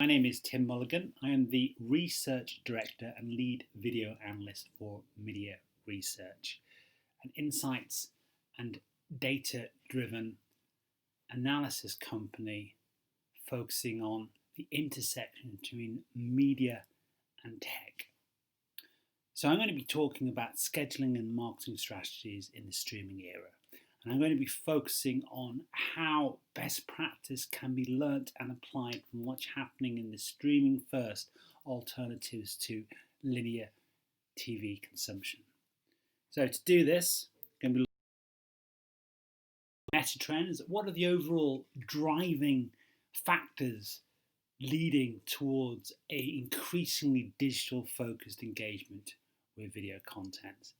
My name is Tim Mulligan. I am the Research Director and Lead Video Analyst for MIDiA Research, an insights and data-driven analysis company focusing on the intersection between media and tech. So I'm going to be talking about scheduling and marketing strategies in the streaming era. And I'm going to be focusing on how best practice can be learnt and applied from what's happening in the streaming first alternatives to linear TV consumption. So to do this, I'm going to be looking at meta trends. What are the overall driving factors leading towards a increasingly digital focused engagement with video content?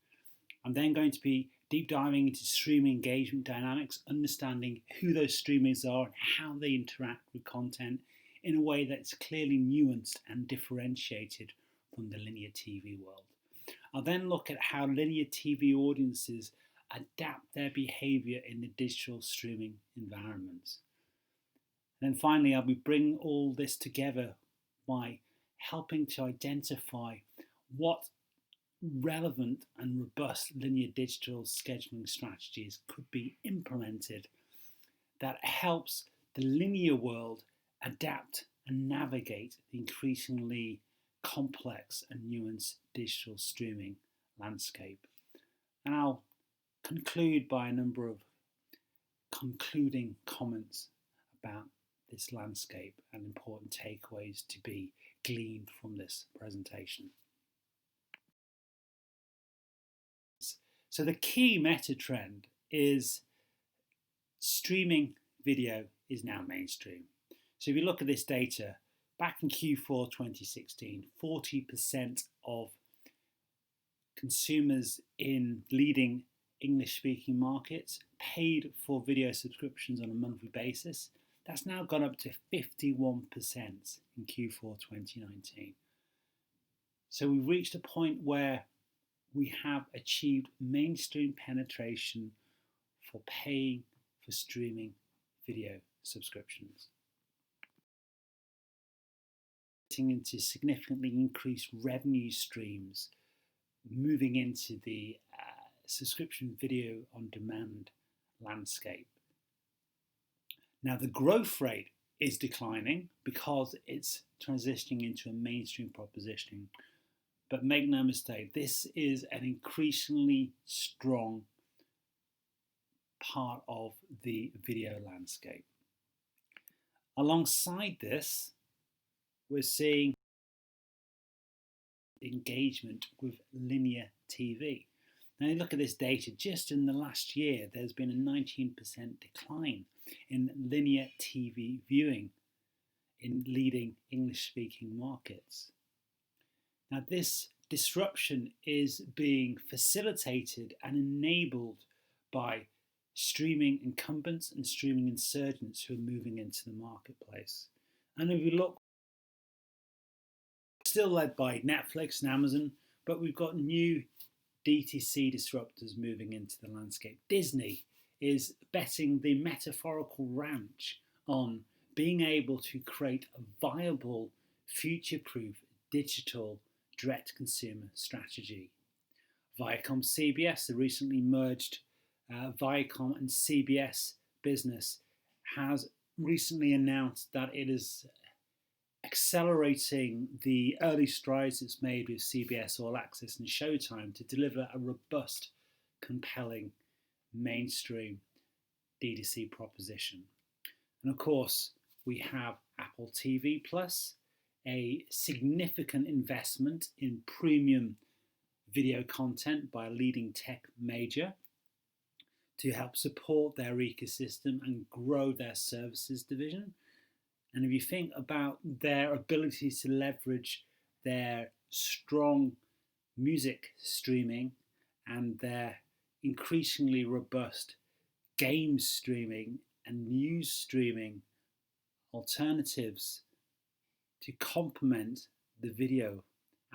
I'm then going to be deep diving into streaming engagement dynamics, understanding who those streamers are and how they interact with content in a way that's clearly nuanced and differentiated from the linear TV world. I'll then look at how linear TV audiences adapt their behaviour in the digital streaming environments. And then finally, I'll be bringing all this together by helping to identify what relevant and robust linear digital scheduling strategies could be implemented that helps the linear world adapt and navigate the increasingly complex and nuanced digital streaming landscape. And I'll conclude by a number of concluding comments about this landscape and important takeaways to be gleaned from this presentation. So the key meta trend is streaming video is now mainstream. So if you look at this data, back in Q4 2016, 40% of consumers in leading English-speaking markets paid for video subscriptions on a monthly basis. That's now gone up to 51% in Q4 2019. So we've reached a point where we have achieved mainstream penetration for paying for streaming video subscriptions, into significantly increased revenue streams, moving into the subscription video on demand landscape. Now the growth rate is declining because it's transitioning into a mainstream proposition. But make no mistake, this is an increasingly strong part of the video landscape. Alongside this, we're seeing engagement with linear TV. Now you look at this data, just in the last year, there's been a 19% decline in linear TV viewing in leading English-speaking markets. Now this disruption is being facilitated and enabled by streaming incumbents and streaming insurgents who are moving into the marketplace. And if you look, still led by Netflix and Amazon, but we've got new DTC disruptors moving into the landscape. Disney is betting the metaphorical ranch on being able to create a viable, future-proof digital direct-to-consumer strategy. Viacom CBS, the recently merged Viacom and CBS business, has recently announced that it is accelerating the early strides it's made with CBS All Access and Showtime to deliver a robust, compelling, mainstream D2C proposition. And of course, we have Apple TV Plus, a significant investment in premium video content by a leading tech major to help support their ecosystem and grow their services division. And if you think about their ability to leverage their strong music streaming and their increasingly robust game streaming and news streaming alternatives to complement the video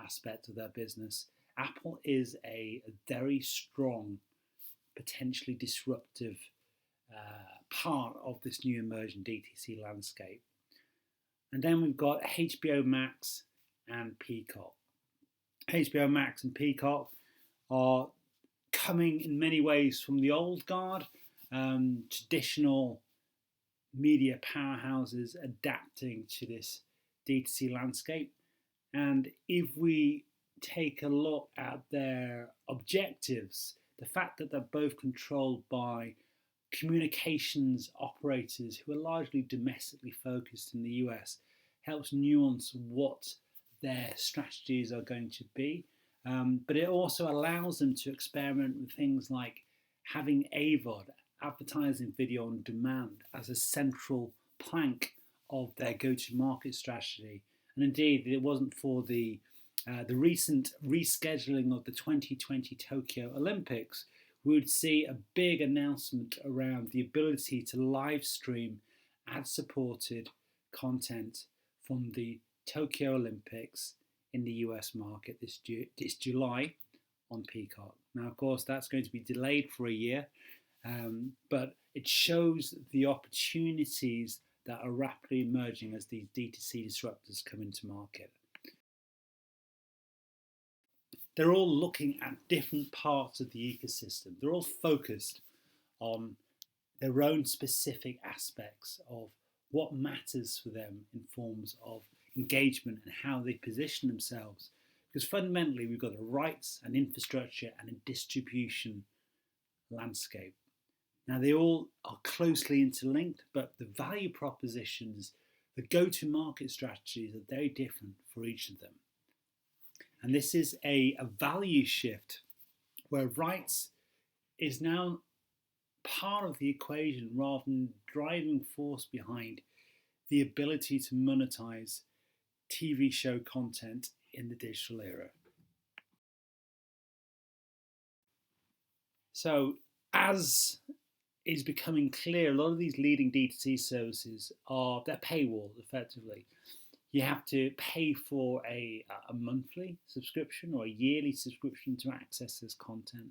aspect of their business, Apple is a very strong, potentially disruptive part of this new emerging DTC landscape. And then we've got HBO Max and Peacock. HBO Max and Peacock are coming in many ways from the old guard, traditional media powerhouses adapting to this D2C landscape. And if we take a look at their objectives, the fact that they're both controlled by communications operators who are largely domestically focused in the US helps nuance what their strategies are going to be. But it also allows them to experiment with things like having AVOD, advertising video on demand, as a central plank of their go-to-market strategy. And indeed, it wasn't for the recent rescheduling of the 2020 Tokyo Olympics, we would see a big announcement around the ability to live stream ad-supported content from the Tokyo Olympics in the US market this July on Peacock. Now, of course, that's going to be delayed for a year, but it shows the opportunities that are rapidly emerging as these D2C disruptors come into market. They're all looking at different parts of the ecosystem. They're all focused on their own specific aspects of what matters for them in forms of engagement and how they position themselves. Because fundamentally, we've got a rights, an infrastructure, and a distribution landscape. Now, they all are closely interlinked, but the value propositions, the go-to-market strategies are very different for each of them. And this is a value shift where rights is now part of the equation rather than driving force behind the ability to monetize TV show content in the digital era. So, as is becoming clear, a lot of these leading D2C services they're paywall effectively. You have to pay for a monthly subscription or a yearly subscription to access this content.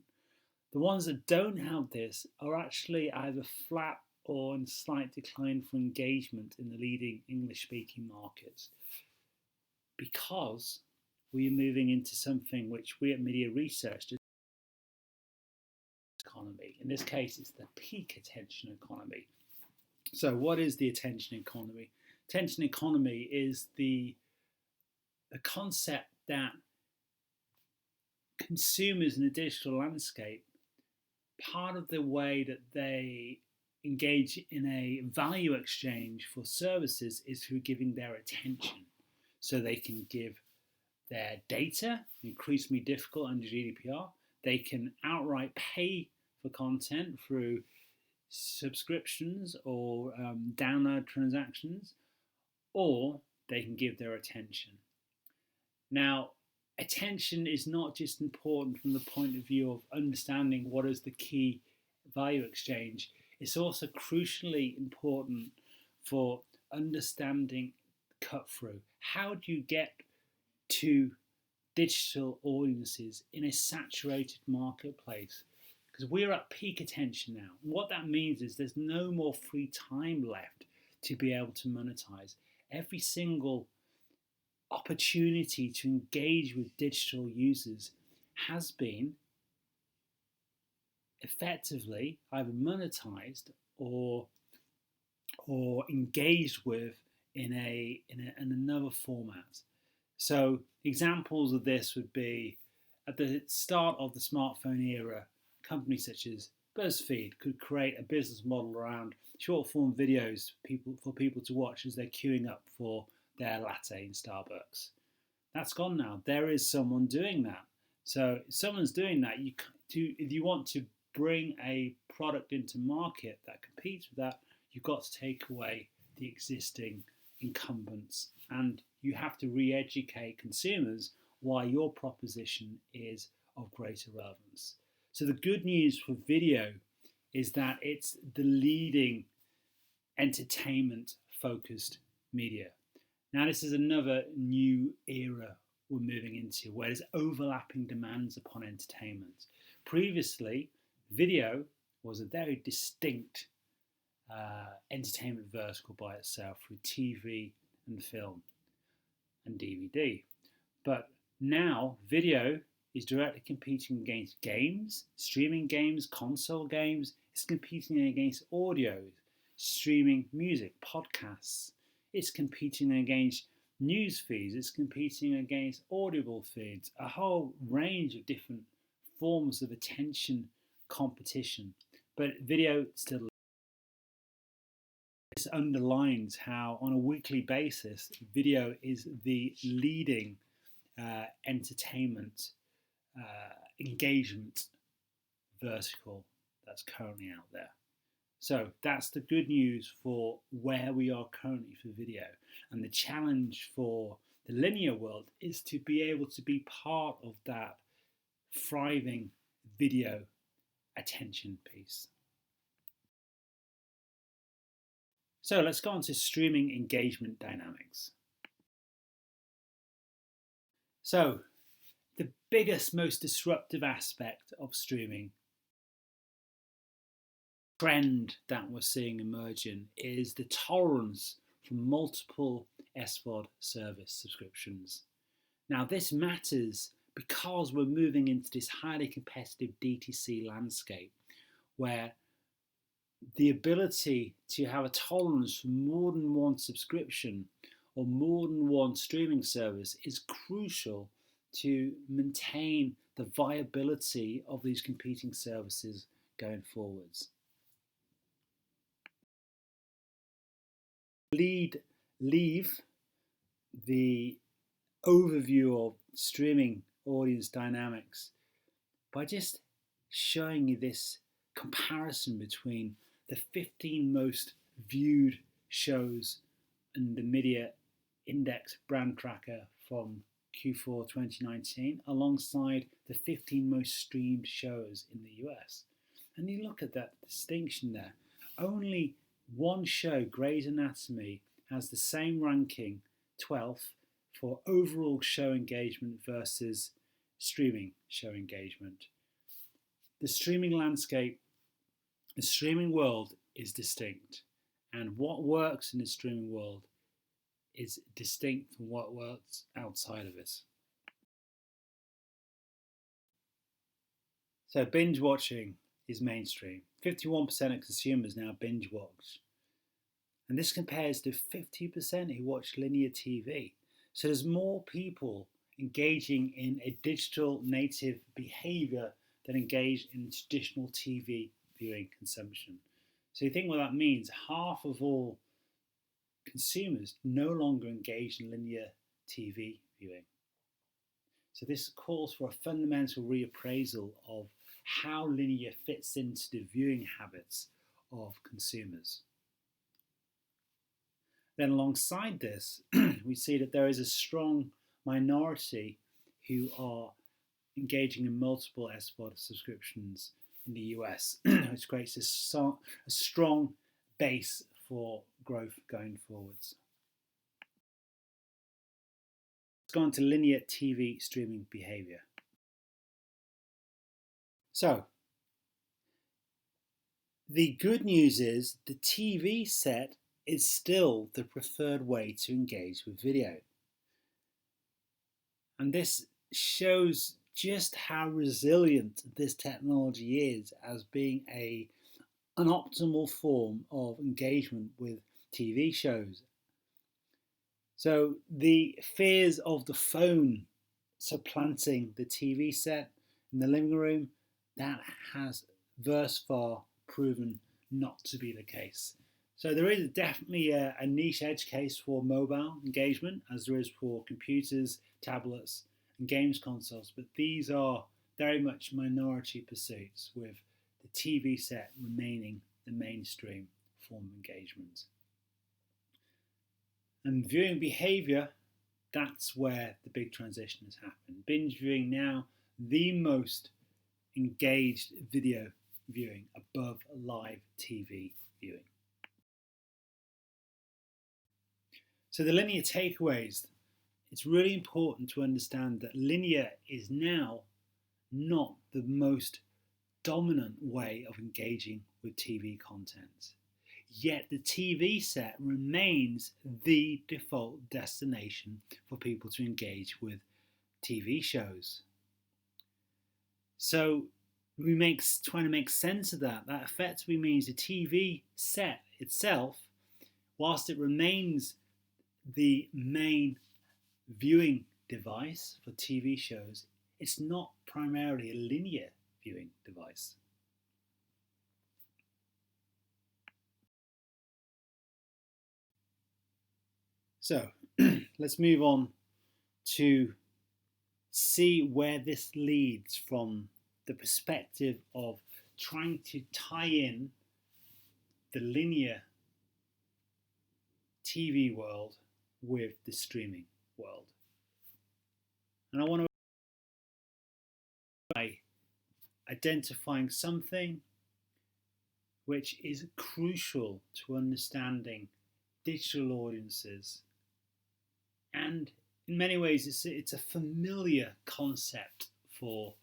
The ones that don't have this are actually either flat or in slight decline for engagement in the leading English-speaking markets, because we are moving into something which we at MIDiA researched as economy. In this case, it's the peak attention economy. So what is the attention economy? Attention economy is the concept that consumers in the digital landscape, part of the way that they engage in a value exchange for services is through giving their attention. So they can give their data, increasingly difficult under GDPR. They can outright pay for content through subscriptions or download transactions, or they can give their attention. Now, attention is not just important from the point of view of understanding what is the key value exchange, it's also crucially important for understanding cut through. How do you get to digital audiences in a saturated marketplace? Because we're at peak attention now. And what that means is there's no more free time left to be able to monetize. Every single opportunity to engage with digital users has been effectively either monetized or engaged with in another format. So examples of this would be at the start of the smartphone era, companies such as BuzzFeed could create a business model around short form videos for people to watch as they're queuing up for their latte in Starbucks. That's gone now. There is someone doing that. So if someone's doing that, if you want to bring a product into market that competes with that, you've got to take away the existing incumbents, and you have to re-educate consumers why your proposition is of greater relevance. So the good news for video is that it's the leading entertainment-focused media. Now, this is another new era we're moving into where there's overlapping demands upon entertainment. Previously, video was a very distinct entertainment vertical by itself, with TV and film and DVD. But now video is directly competing against games, streaming games, console games. It's competing against audio, streaming music, podcasts. It's competing against news feeds. It's competing against audible feeds. A whole range of different forms of attention competition. But video still. This underlines how, on a weekly basis, video is the leading entertainment engagement vertical that's currently out there. So that's the good news for where we are currently for video. And the challenge for the linear world is to be able to be part of that thriving video attention piece. So let's go on to streaming engagement dynamics. So the biggest, most disruptive aspect of streaming trend that we're seeing emerging is the tolerance for multiple SVOD service subscriptions. Now this matters because we're moving into this highly competitive DTC landscape where the ability to have a tolerance for more than one subscription or more than one streaming service is crucial to maintain the viability of these competing services going forwards. Leave the overview of streaming audience dynamics by just showing you this comparison between the 15 most viewed shows in the MIDiA Index brand tracker from Q4 2019 alongside the 15 most streamed shows in the US. And you look at that distinction there. Only one show, Grey's Anatomy, has the same ranking, 12th, for overall show engagement versus streaming show engagement. The streaming landscape, the streaming world is distinct, and what works in the streaming world is distinct from what works outside of it. So binge watching is mainstream. 51% of consumers now binge watch. And this compares to 50% who watch linear TV. So there's more people engaging in a digital native behaviour than engage in traditional TV viewing consumption. So you think what that means, half of all consumers no longer engage in linear TV viewing. So this calls for a fundamental reappraisal of how linear fits into the viewing habits of consumers. Then alongside this, we see that there is a strong minority who are engaging in multiple SVOD subscriptions in the US, which creates a strong base for growth going forwards. Let's go on to linear TV streaming behaviour. So, the good news is the TV set is still the preferred way to engage with video. And this shows just how resilient this technology is as being an optimal form of engagement with TV shows. So the fears of the phone supplanting the TV set in the living room, that has thus far proven not to be the case. So there is definitely a niche edge case for mobile engagement, as there is for computers, tablets and games consoles, but these are very much minority pursuits, with the TV set remaining the mainstream form of engagement. And viewing behaviour, that's where the big transition has happened. Binge viewing now the most engaged video viewing above live TV viewing. So the linear takeaways, it's really important to understand that linear is now not the most dominant way of engaging with TV content. yet the TV set remains the default destination for people to engage with TV shows. So trying to make sense of that effectively means the TV set itself, whilst it remains the main viewing device for TV shows, it's not primarily a linear viewing device. So let's move on to see where this leads from the perspective of trying to tie in the linear TV world with the streaming world. And I want to by identifying something which is crucial to understanding digital audiences, and in many ways it's a familiar concept for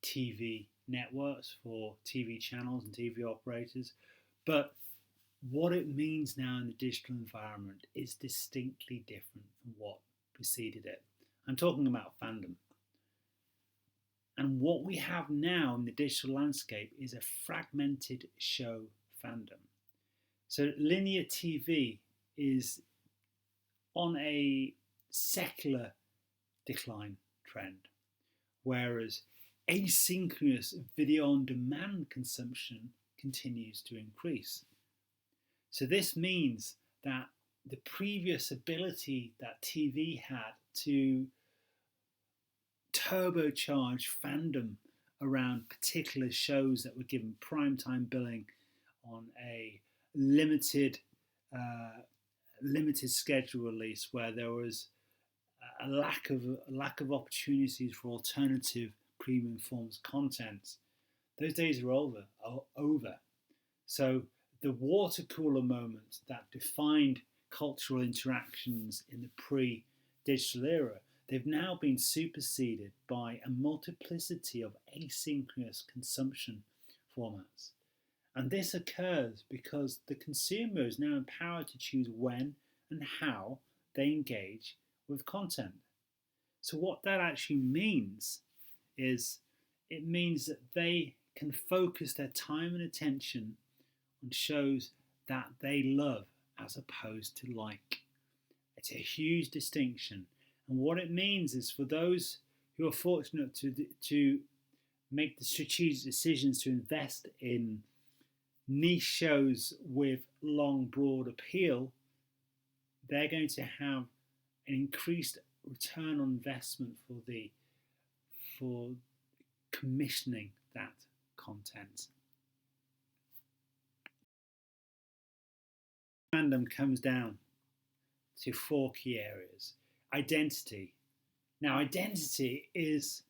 TV networks, for TV channels and TV operators, but what it means now in the digital environment is distinctly different from what preceded it. I'm talking about fandom. And what we have now in the digital landscape is a fragmented show fandom. So linear TV is on a secular decline trend, whereas asynchronous video on demand consumption continues to increase. So this means that the previous ability that TV had to turbocharge fandom around particular shows that were given primetime billing on a limited schedule release, where there was a lack of opportunities for alternative premium forms of content. Those days are over. So the water cooler moment that defined cultural interactions in the pre-digital era, they've now been superseded by a multiplicity of asynchronous consumption formats. And this occurs because the consumer is now empowered to choose when and how they engage with content. So what that actually means is it means that they can focus their time and attention on shows that they love as opposed to like. It's a huge distinction. And what it means is for those who are fortunate to make the strategic decisions to invest in niche shows with long, broad appeal, they're going to have an increased return on investment for commissioning that content. Fandom comes down to 4 key areas. Identity. Now, identity is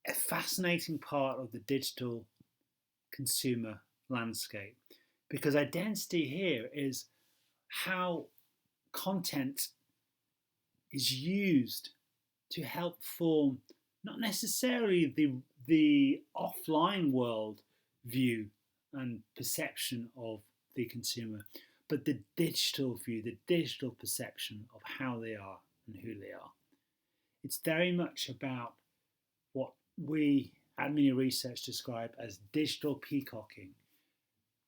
a fascinating part of the digital consumer landscape, because identity here is how content is used to help form not necessarily the offline world view and perception of the consumer, but the digital view, the digital perception of how they are and who they are. It's very much about what we at MIDiA Research describe as digital peacocking,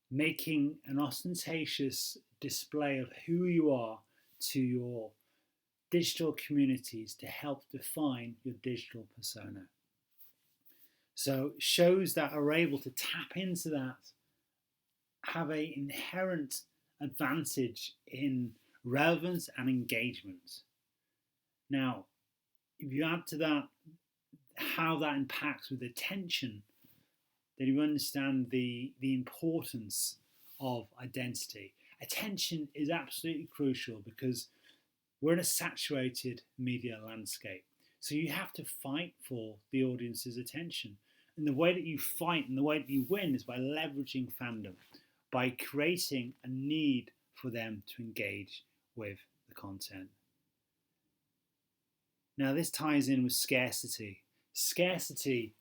making an ostentatious display of who you are to your digital communities to help define your digital persona. So shows that are able to tap into that have an inherent advantage in relevance and engagement. Now, if you add to that how that impacts with attention, then you understand the importance of identity. Attention is absolutely crucial because we're in a saturated media landscape. So you have to fight for the audience's attention. And the way that you fight and the way that you win is by leveraging fandom, by creating a need for them to engage with the content. Now, this ties in with scarcity. Scarcity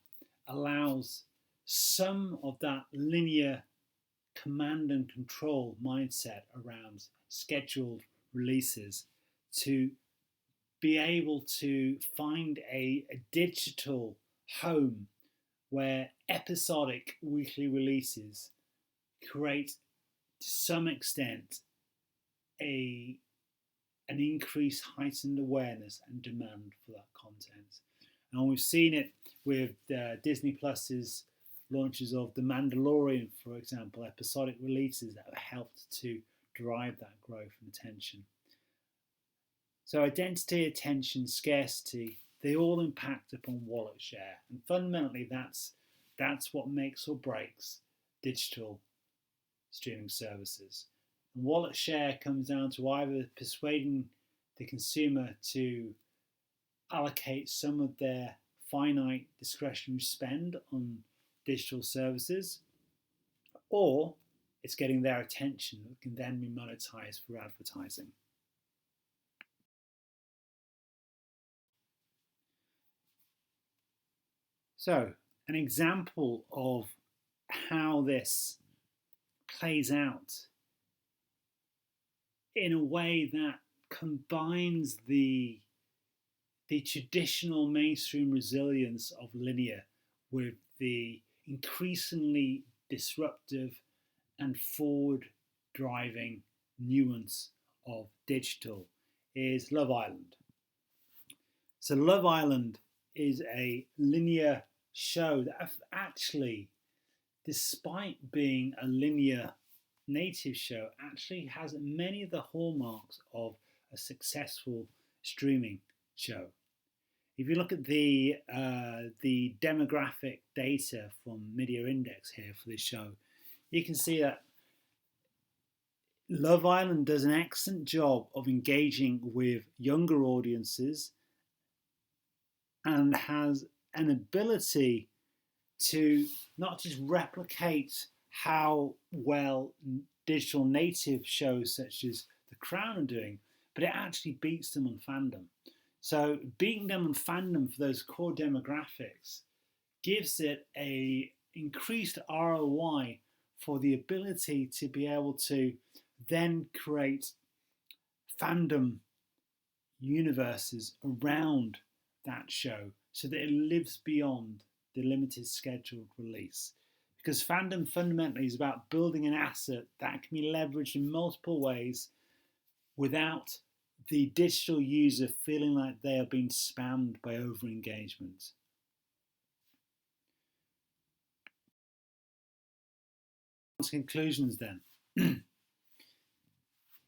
allows some of that linear command and control mindset around scheduled releases to be able to find a digital home where episodic weekly releases create to some extent an increased heightened awareness and demand for that content. And we've seen it with Disney Plus's launches of The Mandalorian, for example, episodic releases that have helped to drive that growth and attention. So identity, attention, scarcity, they all impact upon wallet share. And fundamentally, that's what makes or breaks digital streaming services. And wallet share comes down to either persuading the consumer to allocate some of their finite discretionary spend on digital services, or it's getting their attention that can then be monetized for advertising. So, an example of how this plays out in a way that combines the traditional mainstream resilience of linear with the increasingly disruptive and forward-driving nuance of digital is Love Island. So Love Island is a linear show that actually, despite being a linear native show, actually has many of the hallmarks of a successful streaming show. If you look at the demographic data from MIDiA Index here for this show, you can see that Love Island does an excellent job of engaging with younger audiences and has an ability to not just replicate how well digital native shows such as The Crown are doing, but it actually beats them on fandom. So beating them on fandom for those core demographics gives it a increased ROI for the ability to be able to then create fandom universes around that show so that it lives beyond the limited scheduled release. Because fandom fundamentally is about building an asset that can be leveraged in multiple ways without the digital user feeling like they are being spammed by over-engagement. Conclusions then.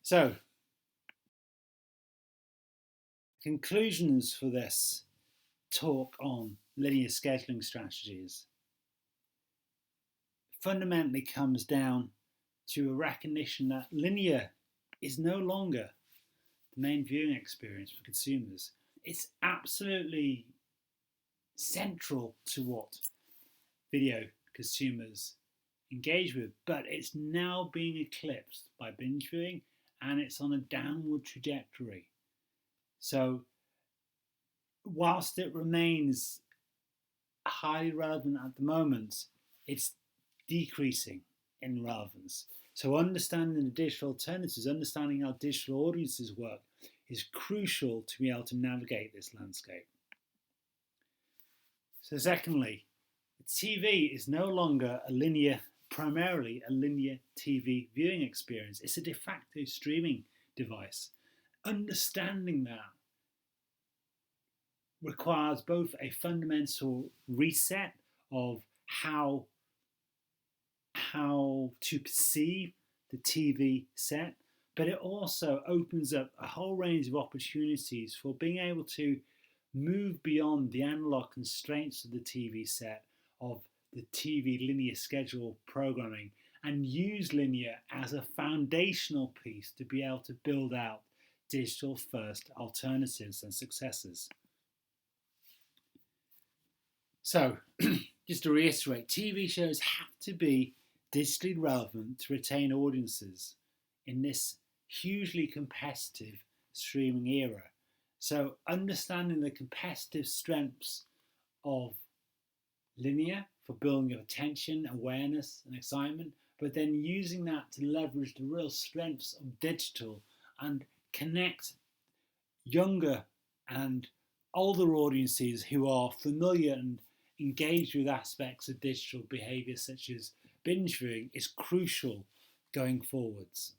So, conclusions for this talk on linear scheduling strategies fundamentally comes down to a recognition that linear is no longer the main viewing experience for consumers. It's absolutely central to what video consumers engage with, but it's now being eclipsed by binge viewing, and it's on a downward trajectory. So whilst it remains highly relevant at the moment, it's decreasing in relevance. So understanding the digital alternatives, understanding how digital audiences work is crucial to be able to navigate this landscape. So secondly, TV is no longer primarily a linear TV viewing experience. It's a de facto streaming device. Understanding that requires both a fundamental reset of how to perceive the TV set, but it also opens up a whole range of opportunities for being able to move beyond the analog constraints of the TV set, of the TV linear schedule programming, and use linear as a foundational piece to be able to build out digital first alternatives and successors. So, just to reiterate, TV shows have to be digitally relevant to retain audiences in this hugely competitive streaming era. So understanding the competitive strengths of linear for building of attention, awareness and excitement, but then using that to leverage the real strengths of digital and connect younger and older audiences who are familiar and engaged with aspects of digital behaviour such as binge viewing is crucial going forwards.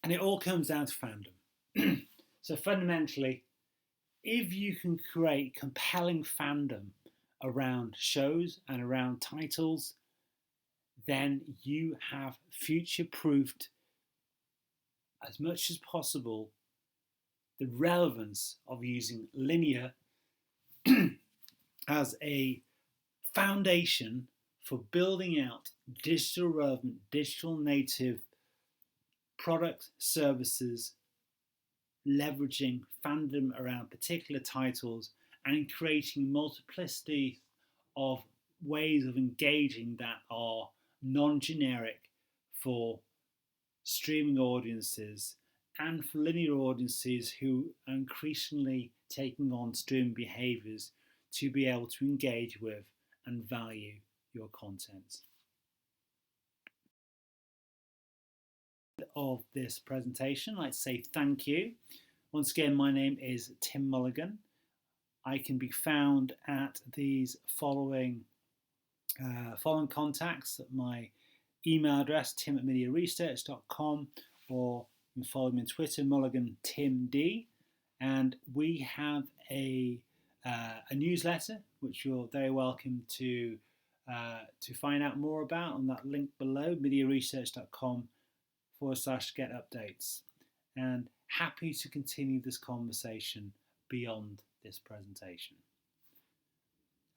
And it all comes down to fandom. So fundamentally, if you can create compelling fandom around shows and around titles, then you have future-proofed as much as possible the relevance of using linear as a foundation for building out digital relevant, digital native products, services, leveraging fandom around particular titles and creating multiplicity of ways of engaging that are non-generic for streaming audiences and for linear audiences who are increasingly taking on streaming behaviours to be able to engage with and value your content. Of this presentation, I'd like to say thank you. Once again, my name is Tim Mulligan. I can be found at these following contacts at my email address, tim@midiaresearch.com, or you can follow me on Twitter, MulliganTimD. And we have a newsletter which you're very welcome to find out more about on that link below, MIDiaResearch.com/get updates. And happy to continue this conversation beyond this presentation.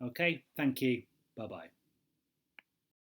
Okay, thank you. Bye-bye.